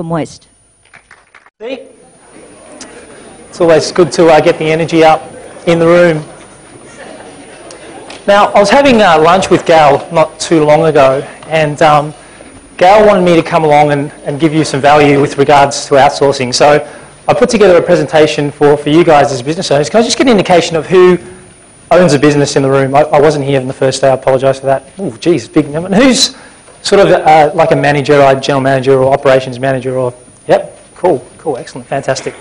Moist. See? It's always good to get the energy up in the room. Now, I was having lunch with Gail not too long ago, and Gail wanted me to come along and give you some value with regards to outsourcing. So I put together a presentation for you guys as business owners. Can I just get an indication of who owns a business in the room? I wasn't here on the first day, I apologise for that. Oh, geez, big number. And who's sort of like a manager, a general manager or operations manager or... Yep, cool, excellent, fantastic.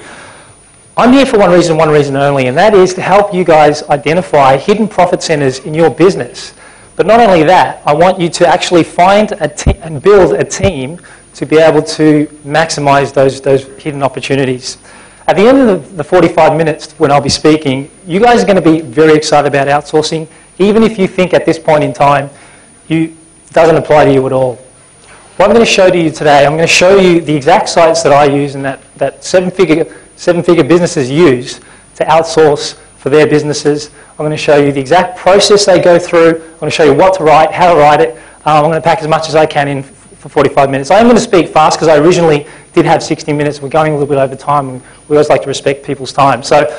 I'm here for one reason only, and that is to help you guys identify hidden profit centres in your business. But not only that, I want you to actually find and build a team to be able to maximise those hidden opportunities. At the end of the 45 minutes when I'll be speaking, you guys are going to be very excited about outsourcing, even if you think at this point in time it doesn't apply to you at all. What I'm going to show to you today, I'm going to show you the exact sites that I use and that seven-figure businesses use to outsource for their businesses. I'm going to show you the exact process they go through. I'm going to show you what to write, how to write it. I'm going to pack as much as I can in for 45 minutes. I am going to speak fast because I originally did have 60 minutes. We're going a little bit over time, and we always like to respect people's time. So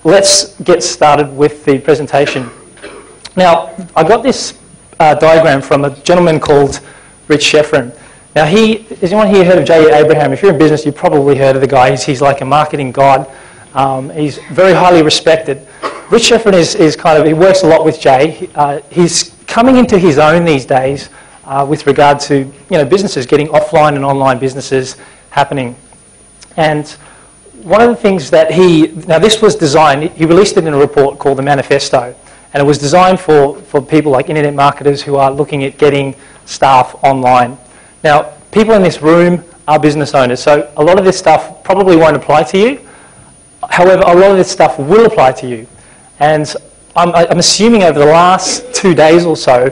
let's get started with the presentation. Now, I got this diagram from a gentleman called Rich Sheffrin. Now, has anyone here heard of J. Abraham? If you're in business, you've probably heard of the guy. He's like a marketing god. He's very highly respected. Rich Sheffrin is kind of, he works a lot with Jay. He's coming into his own these days with regard to businesses, getting offline and online businesses happening. And one of the things that now this was designed, he released it in a report called the Manifesto, and it was designed for people like internet marketers who are looking at getting staff online. Now, people in this room are business owners, so a lot of this stuff probably won't apply to you. However, a lot of this stuff will apply to you. And I'm assuming over the last 2 days or so,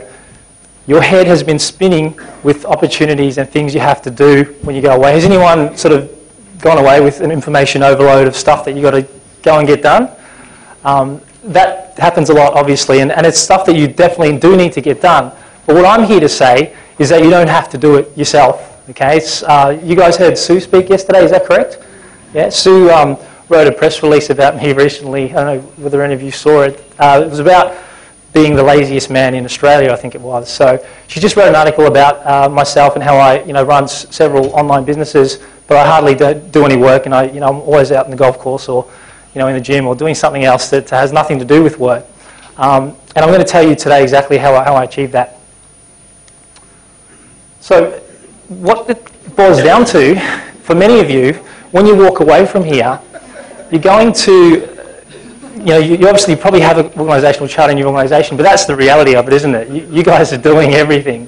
your head has been spinning with opportunities and things you have to do when you go away. Has anyone sort of gone away with an information overload of stuff that you've got to go and get done? That happens a lot, obviously, and it's stuff that you definitely do need to get done. But what I'm here to say is that you don't have to do it yourself, okay? You guys heard Sue speak yesterday, is that correct? Yeah, Sue wrote a press release about me recently. I don't know whether any of you saw it. It was about being the laziest man in Australia, I think it was. So she just wrote an article about myself and how I run several online businesses, but I hardly do any work, and I'm always out in the golf course or in the gym or doing something else that has nothing to do with work. And I'm going to tell you today exactly how I achieved that. So what it boils down to, for many of you, when you walk away from here, you're going to, you obviously probably have an organisational chart in your organisation, but that's the reality of it, isn't it? You guys are doing everything.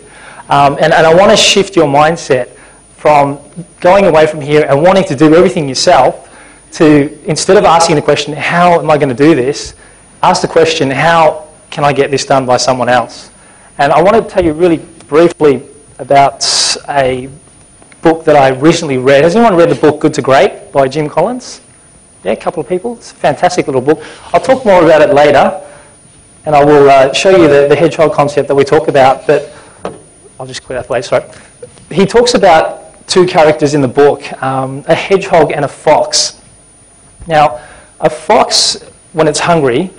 And I want to shift your mindset from going away from here and wanting to do everything yourself to, instead of asking the question, how am I going to do this, ask the question, how can I get this done by someone else? And I want to tell you really briefly about a book that I recently read. Has anyone read the book Good to Great by Jim Collins? Yeah, a couple of people. It's a fantastic little book. I'll talk more about it later, and I will show you the hedgehog concept that we talk about, but I'll just clear that way, sorry. He talks about two characters in the book, a hedgehog and a fox. Now, a fox, when it's hungry,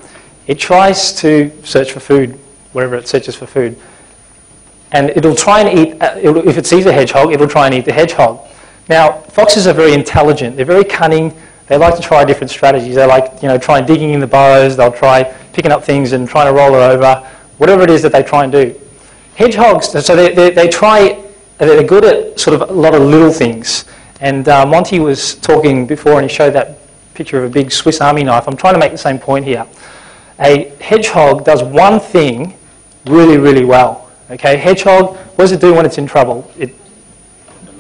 it tries to search for food, wherever it searches for food. And it'll try and eat, if it sees a hedgehog, it'll try and eat the hedgehog. Now, foxes are very intelligent. They're very cunning. They like to try different strategies. They like, trying digging in the burrows. They'll try picking up things and trying to roll it over, whatever it is that they try and do. Hedgehogs, so they're good at sort of a lot of little things. And Monty was talking before, and he showed that picture of a big Swiss Army knife. I'm trying to make the same point here. A hedgehog does one thing really, really well. Okay, hedgehog, what does it do when it's in trouble? It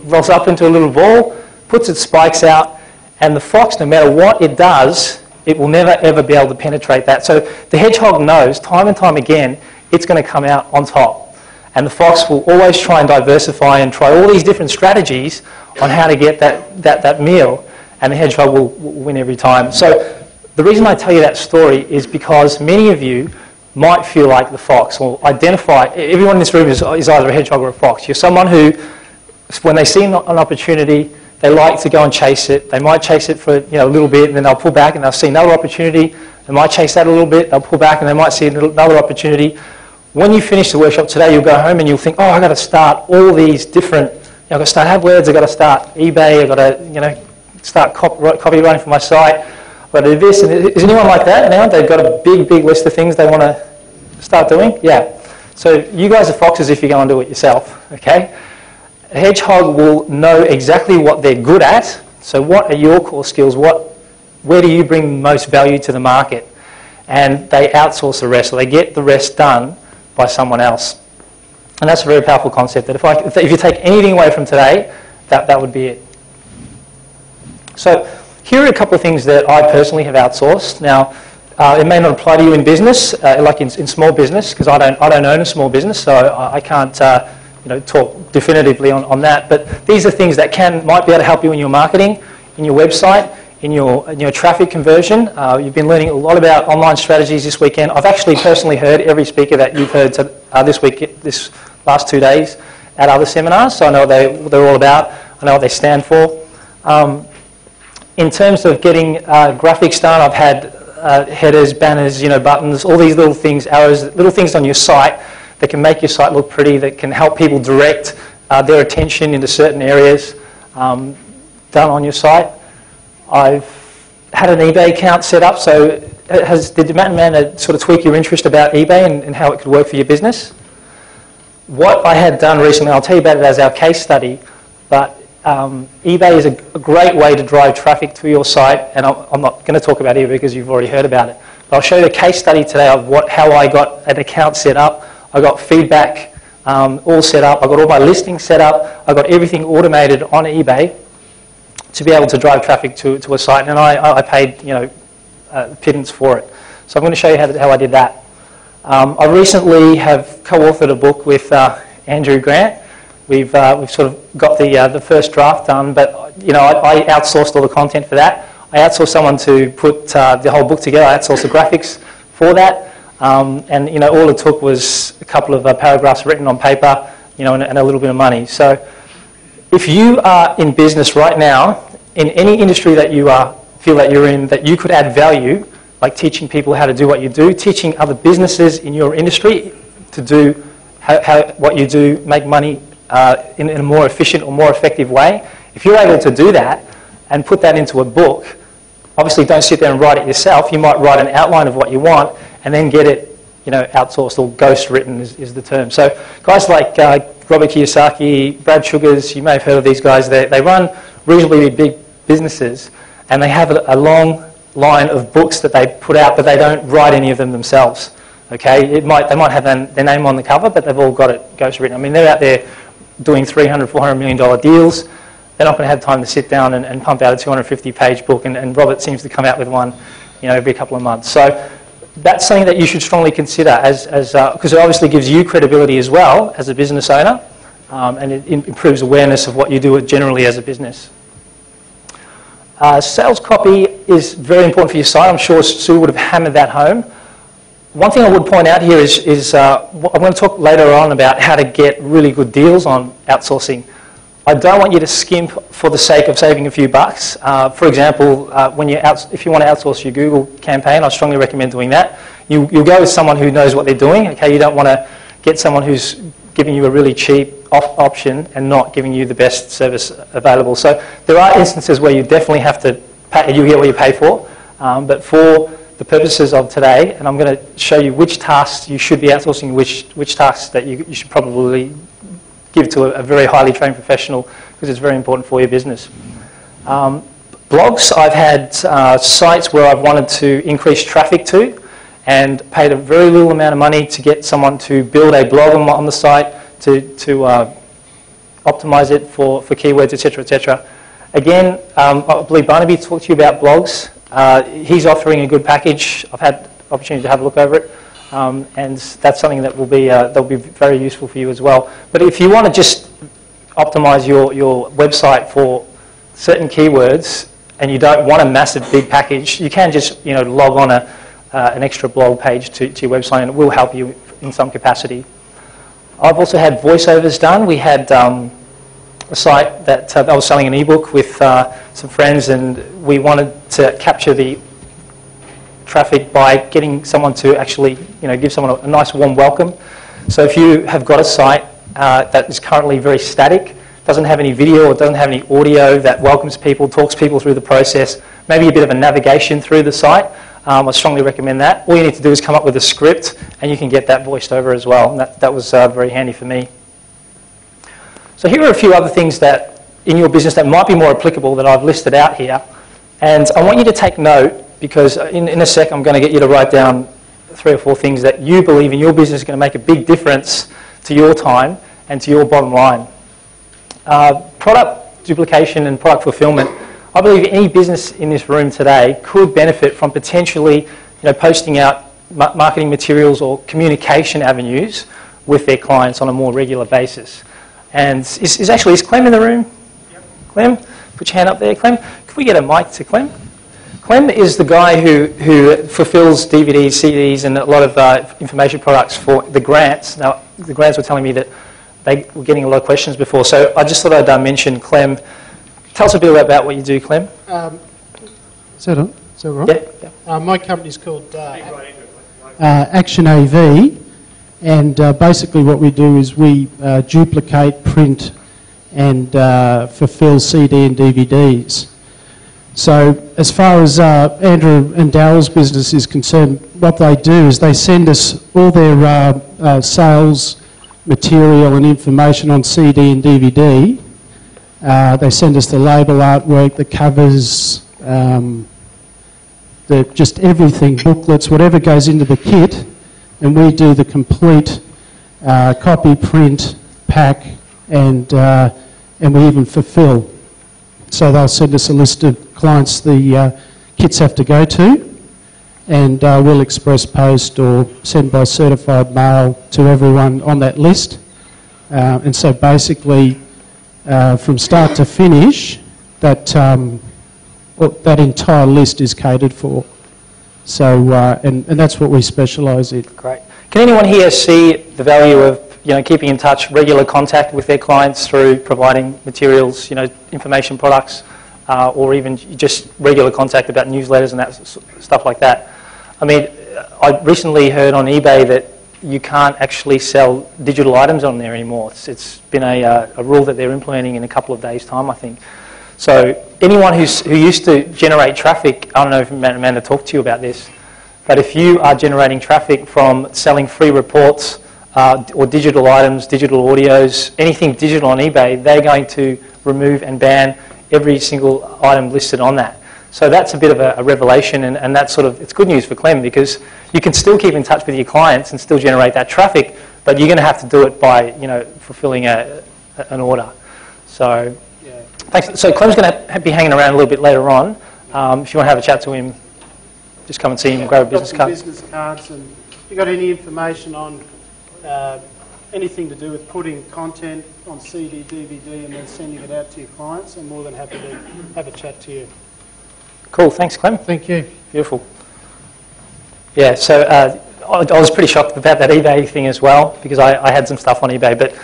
rolls up into a little ball, puts its spikes out, and the fox, no matter what it does, it will never ever be able to penetrate that. So the hedgehog knows time and time again it's going to come out on top. And the fox will always try and diversify and try all these different strategies on how to get that meal, and the hedgehog will win every time. So the reason I tell you that story is because many of you might feel like the fox, or identify, everyone in this room is either a hedgehog or a fox. You're someone who when they see an opportunity, they like to go and chase it. They might chase it for a little bit, and then they'll pull back, and they'll see another opportunity. They might chase that a little bit, they'll pull back, and they might see another opportunity. When you finish the workshop today, you'll go home and you'll think, oh, I've got to start all these different, I've got to start AdWords, I've got to start eBay, I've got to start copywriting for my site, I've got to do this. And is anyone like that now? They've got a big list of things they want to start doing? Yeah. So you guys are foxes if you go and do it yourself, okay? A hedgehog will know exactly what they're good at. So what are your core skills? Where do you bring most value to the market? And they outsource the rest, so they get the rest done by someone else. And that's a very powerful concept, that if you take anything away from today, that would be it. So here are a couple of things that I personally have outsourced. Now, it may not apply to you in business, like in small business, because I don't own a small business, so I can't talk definitively on that. But these are things that might be able to help you in your marketing, in your website, in your traffic conversion. You've been learning a lot about online strategies this weekend. I've actually personally heard every speaker that you've heard this last 2 days at other seminars, so I know what they're all about. I know what they stand for. In terms of getting graphics done, I've had headers, banners, buttons, all these little things, arrows, little things on your site that can make your site look pretty, that can help people direct their attention into certain areas done on your site. I've had an eBay account set up, so did Matt and Amanda sort of tweak your interest about eBay and how it could work for your business? What I had done recently, I'll tell you about it as our case study, but eBay is a great way to drive traffic to your site, and I'm not going to talk about eBay because you've already heard about it. But I'll show you a case study today of how I got an account set up. I got feedback all set up. I got all my listings set up. I got everything automated on eBay to be able to drive traffic to a site, and I paid pittance for it. So I'm going to show you how I did that. I recently have co-authored a book with Andrew Grant. We've sort of got the first draft done, but I outsourced all the content for that. I outsourced someone to put the whole book together. I outsourced the graphics for that, and all it took was a couple of paragraphs written on paper, and a little bit of money. So if you are in business right now, in any industry that you feel that you're in, that you could add value, like teaching people how to do what you do, teaching other businesses in your industry to do what you do, make money in a more efficient or more effective way, if you're able to do that and put that into a book, obviously don't sit there and write it yourself. You might write an outline of what you want and then get it outsourced, or ghost written is the term. So guys like Robert Kiyosaki, Brad Sugars, you may have heard of these guys. They run reasonably big businesses, and they have a long line of books that they put out, but they don't write any of them themselves. Okay, they might have their name on the cover, but they've all got it ghost written. I mean, they're out there doing $300, $400 million deals. They're not going to have time to sit down and pump out a 250-page book, and Robert seems to come out with one, every couple of months. So that's something that you should strongly consider, because it obviously gives you credibility as well as a business owner, and it improves awareness of what you do generally as a business. Sales copy is very important for your site. I'm sure Sue would have hammered that home. One thing I would point out here is I'm going to talk later on about how to get really good deals on outsourcing. I don't want you to skimp for the sake of saving a few bucks. For example, if you want to outsource your Google campaign, I strongly recommend doing that. You'll go with someone who knows what they're doing. Okay, you don't want to get someone who's giving you a really cheap option and not giving you the best service available. So there are instances where you definitely have to pay, you get what you pay for, but for the purposes of today, and I'm going to show you which tasks you should be outsourcing, which tasks that you should probably give to a very highly trained professional, because it's very important for your business. Blogs, I've had sites where I've wanted to increase traffic to, and paid a very little amount of money to get someone to build a blog on the site, to optimize it for keywords, etc., etc. Again, I believe Barnaby talked to you about blogs. He's offering a good package. I've had the opportunity to have a look over it, and that's something that will be very useful for you as well. But if you want to just optimize your website for certain keywords and you don't want a massive big package, you can just log on an extra blog page to your website, and it will help you in some capacity. I've also had voiceovers done. We had a site that I was selling an ebook with some friends, and we wanted to capture the traffic by getting someone to actually, give someone a nice warm welcome. So if you have got a site that is currently very static, doesn't have any video or doesn't have any audio that welcomes people, talks people through the process, maybe a bit of a navigation through the site, I strongly recommend that. All you need to do is come up with a script and you can get that voiced over as well. And that was very handy for me. So here are a few other things that in your business that might be more applicable that I've listed out here. And I want you to take note, because in a sec I'm going to get you to write down 3 or 4 things that you believe in your business are going to make a big difference to your time and to your bottom line. Product duplication and product fulfillment. I believe any business in this room today could benefit from potentially posting out marketing materials or communication avenues with their clients on a more regular basis. And is Clem in the room? Yep. Clem, put your hand up there, Clem. Could we get a mic to Clem? Clem is the guy who fulfills DVDs, CDs, and a lot of information products for the grants. Now, the grants were telling me that they were getting a lot of questions before, so I just thought I'd mention Clem. Tell us a bit about what you do, Clem. Is that right? Yeah. My company's called Action AV, and basically what we do is we duplicate, print, and fulfill CD and DVDs. So as far as Andrew and Daryl's business is concerned, what they do is they send us all their sales material and information on CD and DVD. They send us the label artwork, the covers, just everything, booklets, whatever goes into the kit, and we do the complete copy, print, pack, and we even fulfill. So they'll send us a list of clients the kits have to go to, and we'll express post or send by certified mail to everyone on that list. And so basically, from start to finish, that entire list is catered for. So, and that's what we specialise in. Great. Can anyone here see the value of keeping in touch, regular contact with their clients through providing materials, information products, or even just regular contact about newsletters and that stuff like that? I mean, I recently heard on eBay that you can't actually sell digital items on there anymore. It's been a rule that they're implementing in a couple of days' time, I think. So anyone who used to generate traffic, I don't know if Amanda talked to you about this, but if you are generating traffic from selling free reports or digital items, digital audios, anything digital on eBay, they're going to remove and ban every single item listed on that. So that's a bit of a revelation, and that's it's good news for Clem, because you can still keep in touch with your clients and still generate that traffic, but you're going to have to do it by fulfilling an order. So yeah. Thanks. So Clem's going to be hanging around a little bit later on. If you want to have a chat to him, just come and see him and grab a business card. Business cards, and if you've got any information on anything to do with putting content on CD, DVD, and then sending it out to your clients, I'm more than happy to have a chat to you. Cool, thanks Clem. Thank you. Beautiful. Yeah, so I was pretty shocked about that eBay thing as well, because I had some stuff on eBay, but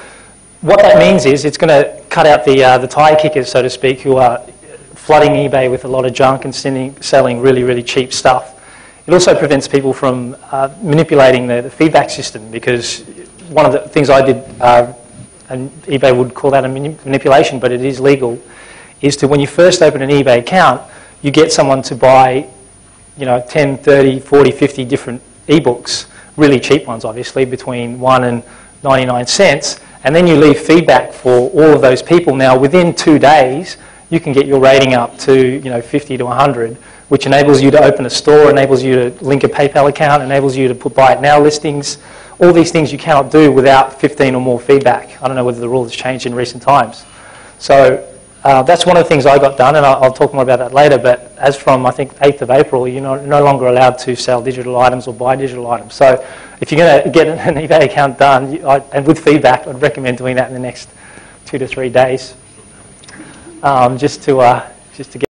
what that means is it's going to cut out the tire kickers, so to speak, who are flooding eBay with a lot of junk and selling really, really cheap stuff. It also prevents people from manipulating the feedback system, because one of the things I did, and eBay would call that a manipulation, but it is legal, is to, when you first open an eBay account, you get someone to buy 10, 30, 40, 50 different ebooks, really cheap ones obviously, between 1 and 99 cents, and then you leave feedback for all of those people. Now within 2 days you can get your rating up to 50 to 100, which enables you to open a store, enables you to link a PayPal account, enables you to put buy it now listings, all these things you cannot do without 15 or more feedback. I don't know whether the rule has changed in recent times. So that's one of the things I got done, and I'll talk more about that later, but as from, I think, 8th of April, you're no longer allowed to sell digital items or buy digital items. So if you're going to get an eBay account done, and with feedback, I'd recommend doing that in the next 2 to 3 days, just to get